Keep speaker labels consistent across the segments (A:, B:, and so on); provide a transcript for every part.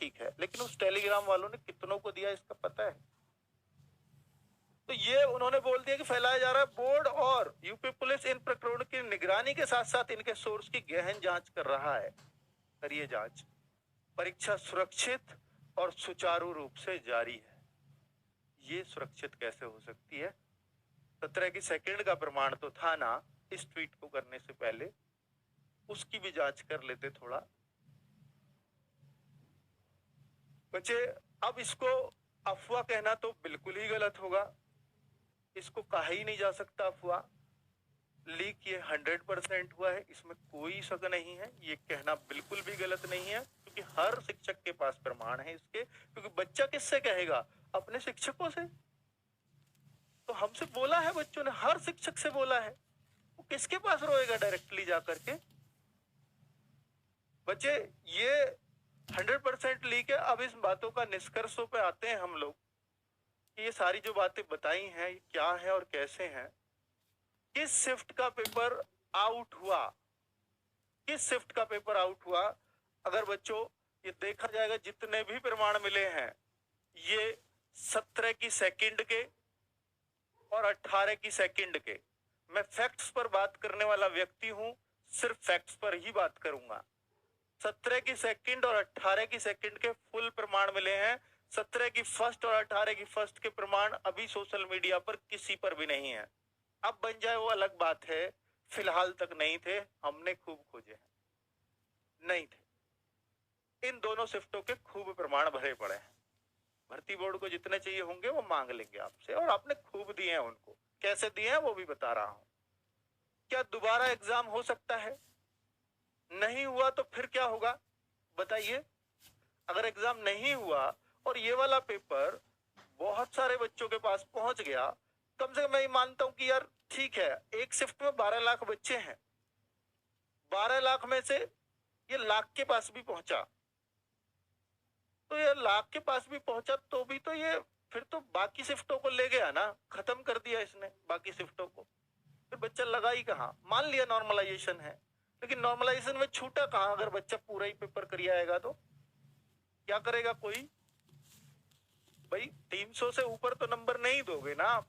A: ठीक है, लेकिन उस टेलीग्राम वालों ने कितनों को दिया इसका पता है? तो ये उन्होंने बोल दिया कि फैलाया जा रहा है। बोर्ड और यूपी पुलिस इन प्रकरणों की निगरानी के साथ साथ इनके सोर्स की गहन जांच कर रहा है। करिए जांच। परीक्षा सुरक्षित और सुचारू रूप से जारी है। ये सुरक्षित कैसे हो सकती है? 17 की सेकंड का प्रमाण तो था ना इस ट्वीट को करने से पहले, उसकी भी जांच कर लेते थोड़ा। बच्चे, अब इसको अफवाह कहना तो बिल्कुल ही गलत होगा, इसको कहा ही नहीं जा सकता अफवाह। लीक ये 100% हुआ है, इसमें कोई शक नहीं है। ये कहना बिल्कुल भी गलत नहीं है, क्योंकि हर शिक्षक के पास प्रमाण है इसके। क्योंकि बच्चा किससे कहेगा? अपने शिक्षकों से। तो हमसे बोला है बच्चों ने, हर शिक्षक से बोला है, वो किसके पास रोएगा डायरेक्टली जाकर के? बच्चे, ये 100% लीक है। अब इस बातों का निष्कर्षों पे आते हैं हम लोग कि ये सारी जो बातें बताई हैं ये क्या है और कैसे हैं। किस शिफ्ट का पेपर आउट हुआ? किस शिफ्ट का पेपर आउट हुआ? अगर बच्चों ये देखा जाएगा, जितने भी प्रमाण मिले हैं ये 17 की सेकंड के और 18 की सेकंड के। मैं फैक्ट्स पर बात करने वाला व्यक्ति हूं, सिर्फ फैक्ट्स पर ही बात करूंगा। 17 की सेकंड और 18 की सेकंड के फुल प्रमाण मिले हैं। 17 की फर्स्ट और 18 की फर्स्ट के प्रमाण अभी सोशल मीडिया पर किसी पर भी नहीं है। अब बन जाए वो अलग बात है, फिलहाल तक नहीं थे, हमने खूब खोजे हैं, नहीं थे। इन दोनों शिफ्टों के खूब प्रमाण भरे पड़े हैं। भर्ती बोर्ड को जितने चाहिए होंगे वो मांग लेंगे आपसे, और आपने खूब दिए हैं उनको। कैसे दिए हैं वो भी बता रहा हूं। क्या दोबारा एग्जाम हो सकता है? नहीं हुआ तो फिर क्या होगा बताइए? अगर एग्जाम नहीं हुआ और ये वाला पेपर बहुत सारे बच्चों के पास पहुंच गया, कम से कम मैं मानता हूं कि यार ठीक है, एक शिफ्ट में 12 लाख बच्चे हैं, 12 लाख में से ये लाख के पास भी पहुंचा, तो ये लाख के पास भी पहुंचा तो भी तो ये फिर तो बाकी शिफ्टों को ले गया ना, खत्म कर दिया इसने बाकी शिफ्टों को। फिर बच्चा लगा ही कहां? मान लिया नॉर्मलाइजेशन है, लेकिन नॉर्मलाइजेशन में छूटा कहां? अगर बच्चा पूरा ही पेपर कर आएगा तो क्या करेगा कोई? भाई 300 से ऊपर तो नंबर नहीं दोगे ना आप,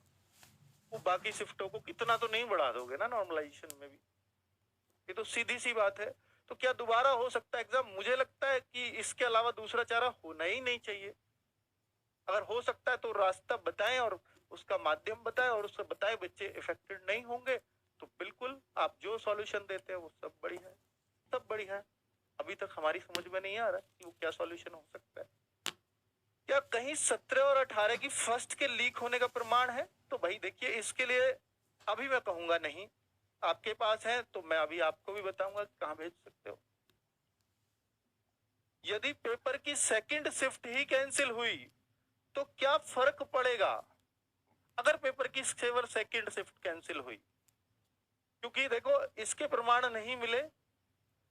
A: वो बाकी शिफ्टों को कितना तो नहीं बढ़ा दोगे ना नॉर्मलाइजेशन में भी। ये तो सीधी सी बात है। तो क्या दोबारा हो सकता है एग्जाम? मुझे लगता है कि इसके अलावा दूसरा चारा होना ही नहीं चाहिए। अगर हो सकता है तो रास्ता बताएं और उसका माध्यम बताएं, और उससे बताएं बच्चे इफेक्टेड नहीं होंगे तो बिल्कुल आप जो सॉल्यूशन देते हैं वो सब बढ़िया है, सब बढ़िया है। अभी तक हमारी समझ में नहीं आ रहा कि वो क्या सॉल्यूशन हो सकता है। क्या कहीं 17 और 18 की फर्स्ट के लीक होने का प्रमाण है? तो भाई देखिए, इसके लिए अभी मैं कहूंगा नहीं, आपके पास है तो मैं अभी आपको भी बताऊंगा कहां भेज सकते हो। यदि पेपर की सेकंड शिफ्ट ही कैंसिल हुई तो क्या फर्क पड़ेगा अगर पेपर की केवल सेकंड शिफ्ट कैंसिल हुई? क्योंकि देखो, इसके प्रमाण नहीं मिले,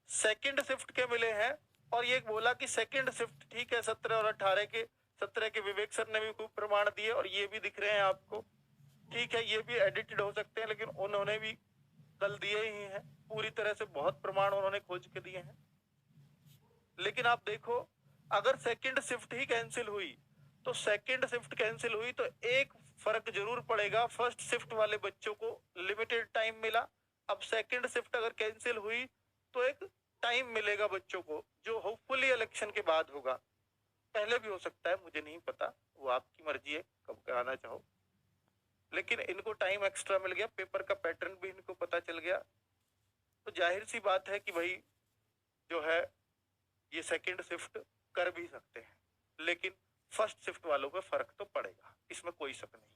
A: सेकंड शिफ्ट के मिले हैं। और ये बोला कि सेकंड शिफ्ट ठीक है, 17 और 18 के। 17 के विवेक सर ने भी खूब प्रमाण दिए और ये भी दिख रहे हैं आपको। ठीक है, ये भी एडिटेड हो सकते हैं, लेकिन उन्होंने भी कल दिए ही हैं पूरी तरह से, बहुत प्रमाण उन्होंने खोज के दिए हैं। लेकिन आप देखो, अगर सेकंड शिफ्ट ही कैंसिल हुई तो सेकंड शिफ्ट कैंसिल हुई तो एक फर्क जरूर पड़ेगा, फर्स्ट शिफ्ट वाले बच्चों को लिमिटेड टाइम मिला। अब सेकंड शिफ्ट अगर कैंसिल हुई तो एक टाइम मिलेगा बच्चों को, जो होपफुली इलेक्शन के बाद होगा। पहले भी हो सकता है, मुझे नहीं पता, वो आपकी मर्जी है कब कराना चाहो। लेकिन इनको टाइम एक्स्ट्रा मिल गया, पेपर का पैटर्न भी इनको पता चल गया, तो जाहिर सी बात है कि भाई जो है ये सेकंड शिफ्ट कर भी सकते हैं। लेकिन फर्स्ट शिफ्ट वालों पे फर्क तो पड़ेगा, इसमें कोई शक नहीं।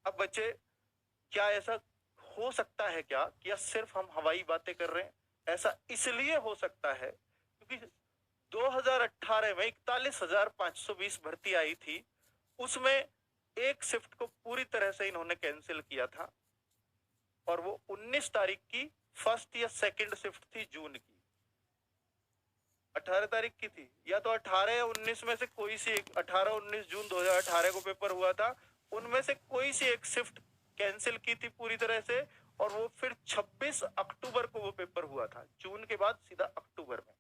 A: अब बच्चे, क्या ऐसा हो सकता है क्या कि या सिर्फ हम हवाई बातें कर रहे हैं? ऐसा इसलिए हो सकता है क्योंकि 2018 में 41,520 भर्ती आई थी, उसमें एक शिफ्ट को पूरी तरह से इन्होंने कैंसिल किया था, और वो 19 तारीख की फर्स्ट या सेकंड शिफ्ट थी जून की। 18 तारीख की थी, या तो 18 या 19 में से कोई सी एक, 18-19 जून 2018 को पेपर हुआ था, उनमें से कोई सी एक शिफ्ट कैंसिल की थी पूरी तरह से, और वो फिर 26 अक्टूबर को वो पेपर हुआ था। जून के बाद सीधा अक्टूबर में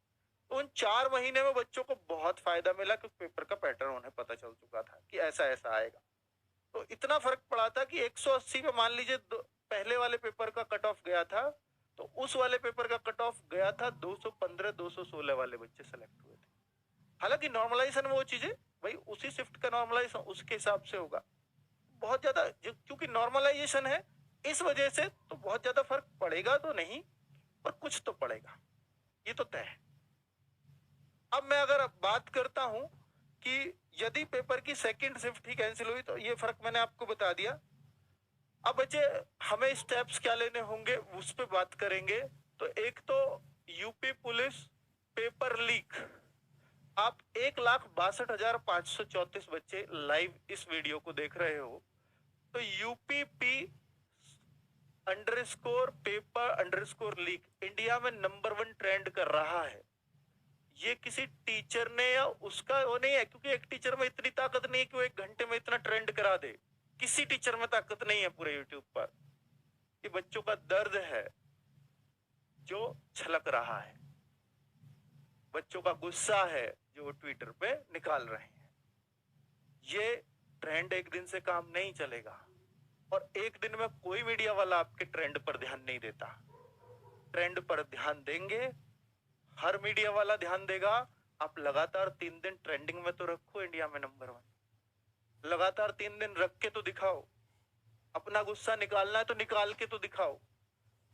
A: तो उन 4 महीने में बच्चों को बहुत फायदा मिला क्योंकि पेपर का पैटर्न उन्हें पता चल चुका था कि ऐसा ऐसा आएगा। तो इतना फर्क पड़ा था कि 180 पे मान लीजिए पहले वाले पेपर का कट ऑफ गया था, तो उस वाले पेपर का कट ऑफ गया था 215 216 वाले बच्चे सेलेक्ट हुए थे। हालांकि नॉर्मलाइजेशन वो चीजें भाई उसी शिफ्ट का नॉर्मलाइजेशन उसके हिसाब से होगा। बहुत ज्यादा क्योंकि नॉर्मलाइजेशन है इस वजह से तो बहुत ज्यादा फर्क पड़ेगा तो नहीं, पर कुछ तो पड़ेगा, ये तो तय है। अब मैं अगर बात करता हूं कि यदि पेपर की सेकंड शिफ्ट ही कैंसिल हुई तो ये फर्क मैंने आपको बता दिया। अब बच्चे हमें स्टेप्स क्या लेने होंगे उस पर बात करेंगे। तो एक तो यूपी पुलिस पेपर लीक, आप 1,62,534 बच्चे लाइव इस वीडियो को देख रहे हो, तो UPP underscore paper underscore leak India में नंबर 1 ट्रेंड कर रहा है। ये किसी टीचर ने या उसका वो नहीं है, क्योंकि एक टीचर में इतनी ताकत नहीं है कि वो 1 घंटे में इतना ट्रेंड करा दे। किसी टीचर में ताकत नहीं है पूरे यूट्यूब पर। ये बच्चों का दर्द है जो छलक रहा है, बच्चों का गुस्सा है जो वो ट्विटर पे निकाल रहे हैं। ये ट्रेंड एक दिन से काम नहीं चलेगा और एक दिन में कोई मीडिया वाला आपके ट्रेंड पर ध्यान नहीं देता। ट्रेंड पर ध्यान देंगे, हर मीडिया वाला ध्यान देगा। आप लगातार 3 दिन ट्रेंडिंग में तो रखो, इंडिया में नंबर 1 लगातार 3 दिन रख के तो दिखाओ। अपना गुस्सा निकालना है तो निकाल के तो दिखाओ।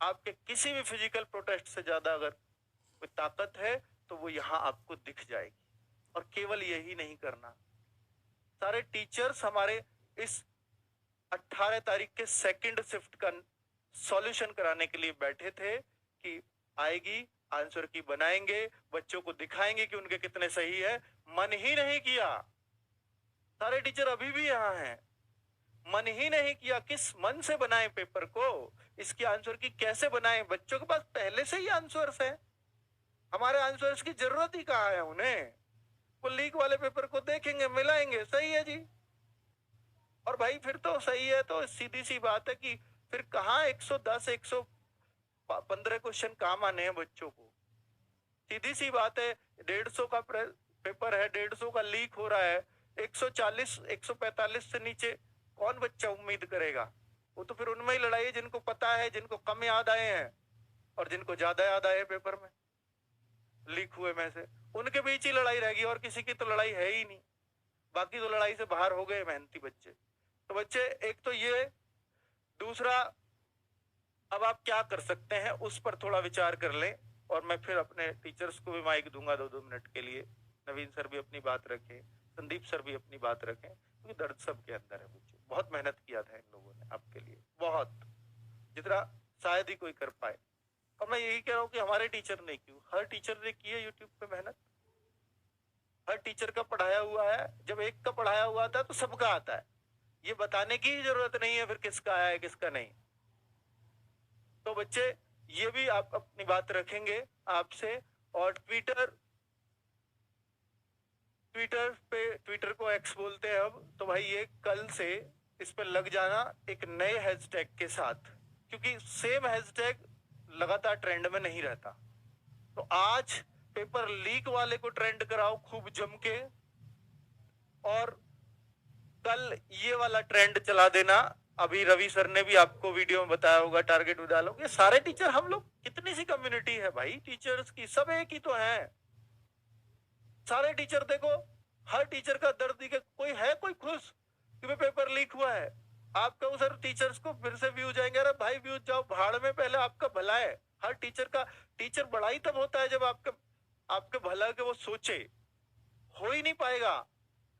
A: आपके किसी भी फिजिकल प्रोटेस्ट से ज्यादा अगर कोई ताकत है तो वो यहाँ आपको दिख जाएगी। और केवल यही नहीं करना, सारे टीचर्स हमारे इस 18 तारीख के सेकंड शिफ्ट का सॉल्यूशन कराने के लिए बैठे थे कि आएगी, आंसर की बनाएंगे, बच्चों को दिखाएंगे कि उनके कितने सही है। मन ही नहीं किया, सारे टीचर अभी भी यहाँ हैं, मन ही नहीं किया। किस मन से बनाए पेपर को, इसकी आंसर की कैसे बनाए? बच्चों के पास पहले से ही आंसर्स है, हमारे आंसर्स की जरूरत ही कहाँ है उन्हें। वो लीक वाले पेपर को देखेंगे, मिलाएंगे, सही है जी। और भाई फिर तो सही है, तो सीधी सी बात है कि फिर कहाँ 110 115 क्वेश्चन काम आने हैं बच्चों को। सीधी सी बात है, 150 का पेपर है, 150 का लीक हो रहा है, 140 145 से नीचे कौन बच्चा उम्मीद करेगा? वो तो फिर उनमें ही लड़ाई है जिनको पता है, जिनको कम याद आए हैं और जिनको ज्यादा याद आए पेपर में लीक हुए में से, उनके बीच ही लड़ाई रहेगी और किसी की तो लड़ाई है ही नहीं। बाकी तो लड़ाई से बाहर हो गए मेहनती बच्चे। तो बच्चे एक तो ये, दूसरा अब आप क्या कर सकते हैं उस पर थोड़ा विचार कर लें। और मैं फिर अपने टीचर्स को भी माइक दूंगा 2-2 मिनट के लिए। नवीन सर भी अपनी बात रखें, संदीप सर भी अपनी बात रखें, क्योंकि दर्द सबके अंदर है बच्चों। बहुत मेहनत किया था इन लोगों ने आपके लिए, बहुत, जितना शायद ही कोई कर पाए। और मैं यही कह रहा हूँ कि हमारे टीचर ने क्यों, हर टीचर ने की है यूट्यूब पे मेहनत। हर टीचर का पढ़ाया हुआ है, जब एक का पढ़ाया हुआ आता है तो सबका आता है। ये बताने की जरूरत नहीं है फिर किसका आया है किसका नहीं। तो बच्चे ये भी आप अपनी बात रखेंगे आपसे। और ट्विटर को एक्स बोलते हैं अब, तो भाई ये कल से इस पर लग जाना एक नए हैशटैग के साथ, क्योंकि सेम हैशटैग लगातार ट्रेंड में नहीं रहता। तो आज पेपर लीक वाले को ट्रेंड कराओ खूब जम के, और कल ये वाला ट्रेंड चला देना। अभी रवि सर ने भी आपको वीडियो में बताया होगा, टारगेट विद डालो। ये सारे टीचर, हम लोग कितनी सी कम्युनिटी है भाई टीचर्स की, सब एक ही तो है। सारे टीचर देखो, हर टीचर का दर्द दिखे। कोई है कोई खुश कि पेपर लीक हुआ है? आपका उधर टीचर्स को फिर से व्यूज आएंगे, अरे भाई व्यूज जाओ भाड़ में, पहले आपका भला है। हर टीचर बड़ा ही तब होता है जब आपके भला के वो सोचे। हो ही नहीं पाएगा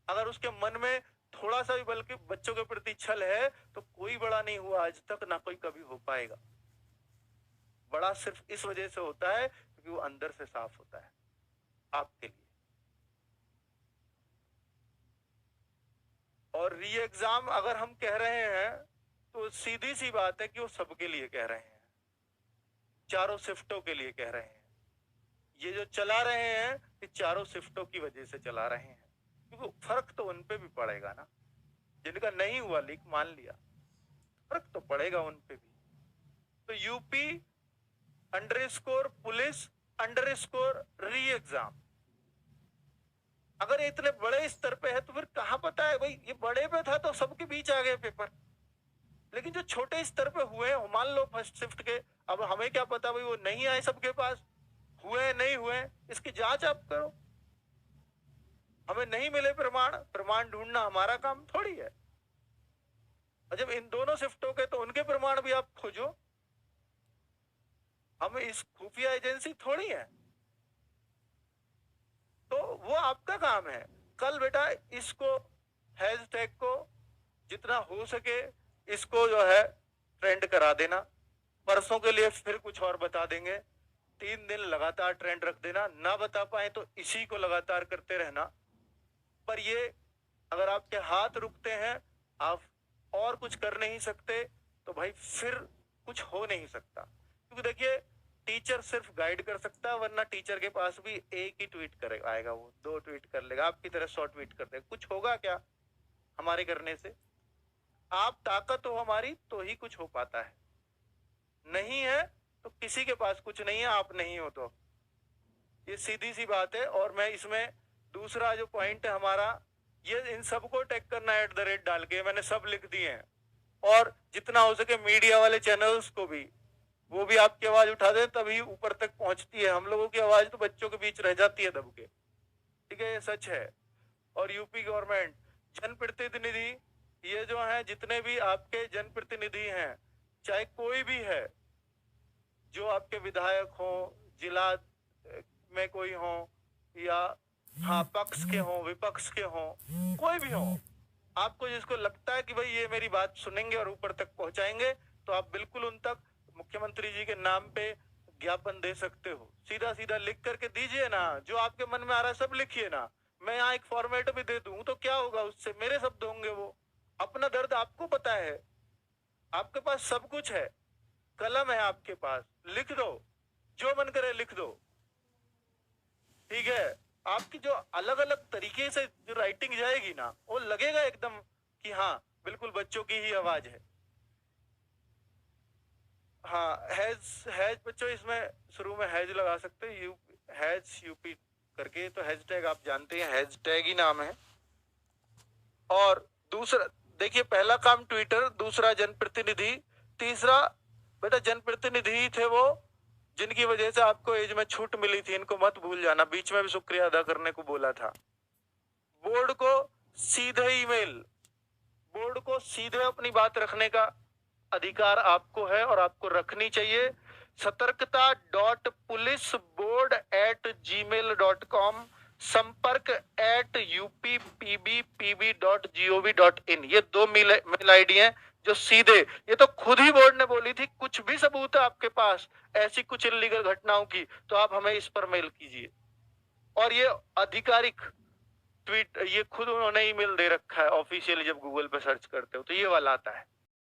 A: अगर उसके मन में थोड़ा सा भी बल्कि बच्चों के प्रति छल है, तो कोई बड़ा नहीं हुआ आज तक, ना कोई कभी हो पाएगा। बड़ा सिर्फ इस वजह से होता है क्योंकि वो अंदर से साफ होता है आपके लिए। और री एग्जाम अगर हम कह रहे हैं तो सीधी सी बात है कि वो सबके लिए कह रहे हैं, चारों शिफ्टों के लिए कह रहे हैं। ये जो चला रहे हैं ये चारों शिफ्टों की वजह से चला रहे हैं, क्योंकि फर्क तो उन पे भी पड़ेगा ना, जिनका नहीं हुआ लीक मान लिया, फर्क तो पड़ेगा उन पे भी। तो यूपी अंडरस्कोर पुलिस अंडरस्कोर री एग्जाम। अगर ये इतने बड़े स्तर पे है तो फिर कहाँ पता है भाई, ये बड़े पे था तो सबके बीच आ गए पेपर। लेकिन जो छोटे स्तर पे हुए हैं, मान लो फर्स्ट शिफ्ट के, अब हमें क्या पता भाई वो नहीं आए सबके पास, हुए नहीं हुए, इसकी जांच आप करो। हमें नहीं मिले प्रमाण, प्रमाण ढूंढना हमारा काम थोड़ी है। और जब इन दोनों शिफ्टों के तो उनके प्रमाण भी आप खोजो। हम इस खुफिया एजेंसी थोड़ी है, तो वो आपका काम है। कल बेटा इसको हैशटैग को जितना हो सके इसको जो है ट्रेंड करा देना। परसों के लिए फिर कुछ और बता देंगे। 3 दिन लगातार ट्रेंड रख देना, ना बता पाए तो इसी को लगातार करते रहना। पर ये अगर आपके हाथ रुकते हैं, आप और कुछ कर नहीं सकते, तो भाई फिर कुछ हो नहीं सकता। क्योंकि देखिए टीचर सिर्फ गाइड कर सकता है, वरना टीचर के पास भी एक ही ट्वीट करे आएगा, वो 2 ट्वीट कर लेगा, आपकी तरह 100 ट्वीट कर देगा। कुछ होगा क्या हमारे करने से? आप ताकत हो हमारी तो ही कुछ हो पाता है, नहीं है तो किसी के पास कुछ नहीं है, आप नहीं हो तो। ये सीधी सी बात है। और मैं इसमें दूसरा जो पॉइंट है हमारा, ये इन सबको टैग करना @ डाल के मैंने सब लिख दिए हैं। और जितना हो सके मीडिया वाले चैनल्स को भी, वो भी आपकी आवाज उठा दे तभी ऊपर तक पहुंचती है। हम लोगों की आवाज तो बच्चों के बीच रह जाती है दब के, ठीक है, ये सच है। और यूपी गवर्नमेंट, जनप्रतिनिधि, ये जो है जितने भी आपके जनप्रतिनिधि हैं, चाहे कोई भी है, जो आपके विधायक हो, जिला में कोई हो, या हाँ पक्ष के हो विपक्ष के हो, कोई भी हो, आपको जिसको लगता है कि भाई ये मेरी बात सुनेंगे और ऊपर तक पहुंचाएंगे, तो आप बिल्कुल उन तक मुख्यमंत्री जी के नाम पे ज्ञापन दे सकते हो। सीधा सीधा लिख करके दीजिए ना, जो आपके मन में आ रहा है सब लिखिए ना। मैं यहाँ एक फॉर्मेट भी दे दूं तो क्या होगा उससे, मेरे शब्द होंगे वो। अपना दर्द आपको पता है, आपके पास सब कुछ है, कलम है आपके पास, लिख दो, जो मन करे लिख दो, ठीक है। आपकी जो अलग अलग तरीके से जो राइटिंग जाएगी ना, वो लगेगा एकदम कि हाँ बिल्कुल बच्चों की ही आवाज है। हाँ हैज, हैज बच्चों इसमें शुरू में हैज लगा सकते हैं, हैज यूपी करके, तो हैशटैग आप जानते हैं, हैशटैग ही नाम है। और दूसरा देखिए, पहला काम ट्विटर, दूसरा जनप्रतिनिधि, तीसरा बेटा जनप्रतिनिधि ही थे वो जिनकी वजह से आपको एज में छूट मिली थी, इनको मत भूल जाना, बीच में भी शुक्रिया अदा करने को बोला था। बोर्ड को सीधे ईमेल, बोर्ड को सीधे अपनी बात रखने का अधिकार आपको है और आपको रखनी चाहिए। सतर्कता.पुलिसबोर्ड@gmail.com, संपर्क @uppb.gov.in, ये 2 मेल आईडी हैं जो सीधे, ये तो खुद ही बोर्ड ने बोली थी, कुछ भी सबूत है आपके पास ऐसी कुछ इल्लीगल घटनाओं की तो आप हमें इस पर मेल कीजिए। और ये आधिकारिक ट्वीट, ये खुद उन्होंने ईमेल दे रखा है ऑफिशियली, जब गूगल पे सर्च करते हो तो ये वाला आता है।